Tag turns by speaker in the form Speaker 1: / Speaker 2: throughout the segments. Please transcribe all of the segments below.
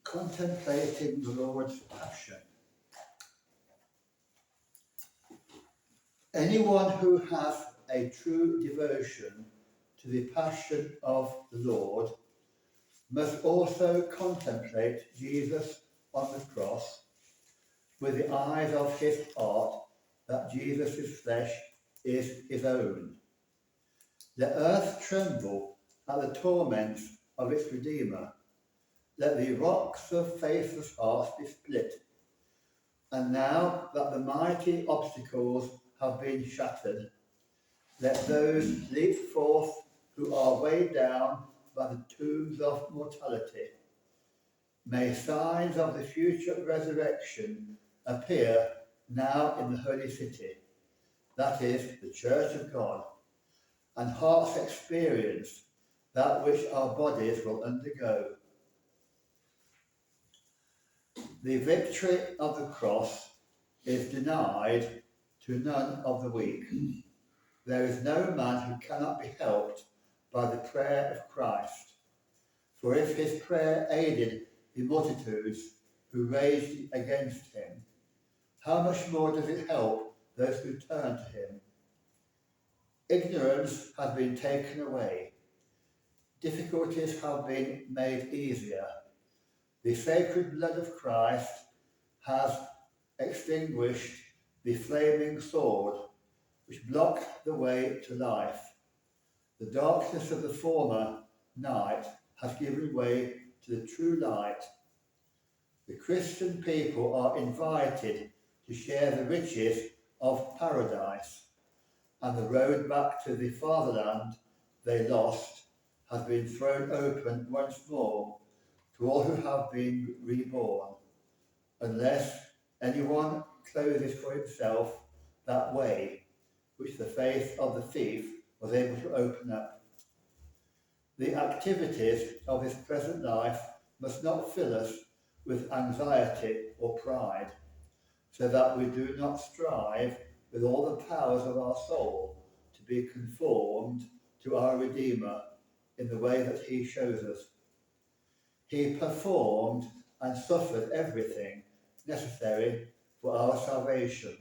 Speaker 1: Contemplating the Lord's Passion. Anyone who has a true devotion to the Passion of the Lord must also contemplate Jesus on the cross with the eyes of his heart, that Jesus' flesh is his own. Let earth tremble at the torments of its Redeemer. Let the rocks of faithless hearts be split. And now that the mighty obstacles have been shattered, let those leap forth who are weighed down by the tombs of mortality. May signs of the future resurrection appear now in the holy city, that is, the Church of God, and hearts experience that which our bodies will undergo. The victory of the cross is denied to none of the weak. There is no man who cannot be helped by the prayer of Christ. For if his prayer aided the multitudes who raged against him, how much more does it help those who turn to him? Ignorance has been taken away. Difficulties have been made easier. The sacred blood of Christ has extinguished the flaming sword which blocked the way to life. The darkness of the former night has given way to the true light. The Christian people are invited to share the riches of paradise, and the road back to the fatherland they lost has been thrown open once more to all who have been reborn, unless anyone closes for himself that way which the faith of the thief was able to open up. The activities of this present life must not fill us with anxiety or pride, so that we do not strive with all the powers of our soul to be conformed to our Redeemer in the way that he shows us. He performed and suffered everything necessary for our salvation,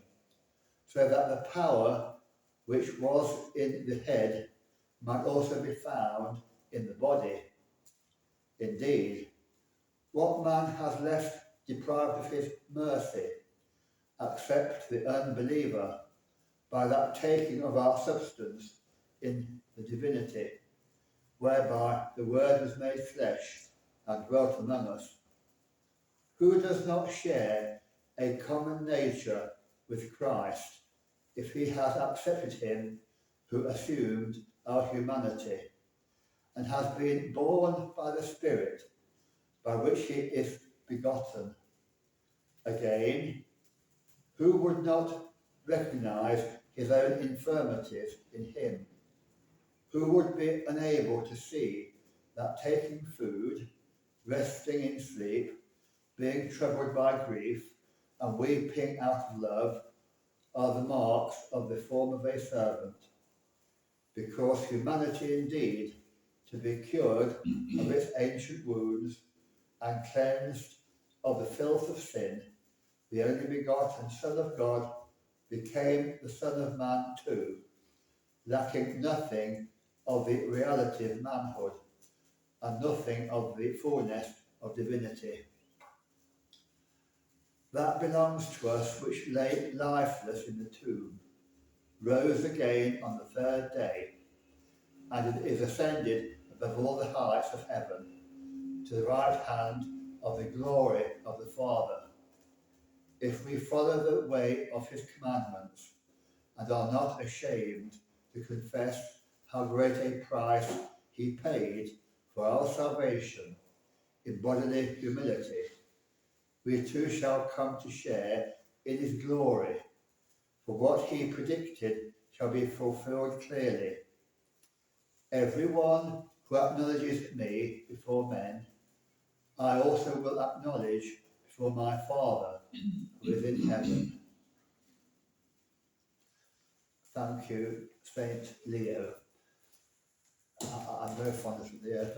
Speaker 1: so that the power which was in the head might also be found in the body. Indeed, what man has left deprived of his mercy, except the unbeliever, by that taking of our substance in the divinity, whereby the Word was made flesh and dwelt among us? Who does not share a common nature with Christ if he has accepted him who assumed our humanity and has been born by the Spirit by which he is begotten? Again, who would not recognize his own infirmities in him? Who would be unable to see that taking food, resting in sleep, being troubled by grief, and weeping out of love are the marks of the form of a servant? Because humanity indeed, to be cured of its ancient wounds and cleansed of the filth of sin, the only begotten Son of God became the Son of Man too, lacking nothing of the reality of manhood and nothing of the fullness of divinity. That belongs to us which lay lifeless in the tomb, rose again on the third day, and it is ascended above all the heights of heaven, to the right hand of the glory of the Father. If we follow the way of his commandments, and are not ashamed to confess how great a price he paid for our salvation in bodily humility, we too shall come to share in his glory, for what he predicted shall be fulfilled clearly. Everyone who acknowledges me before men, I also will acknowledge before my Father who is in heaven. Thank you, Saint Leo. I'm very fond of Leo.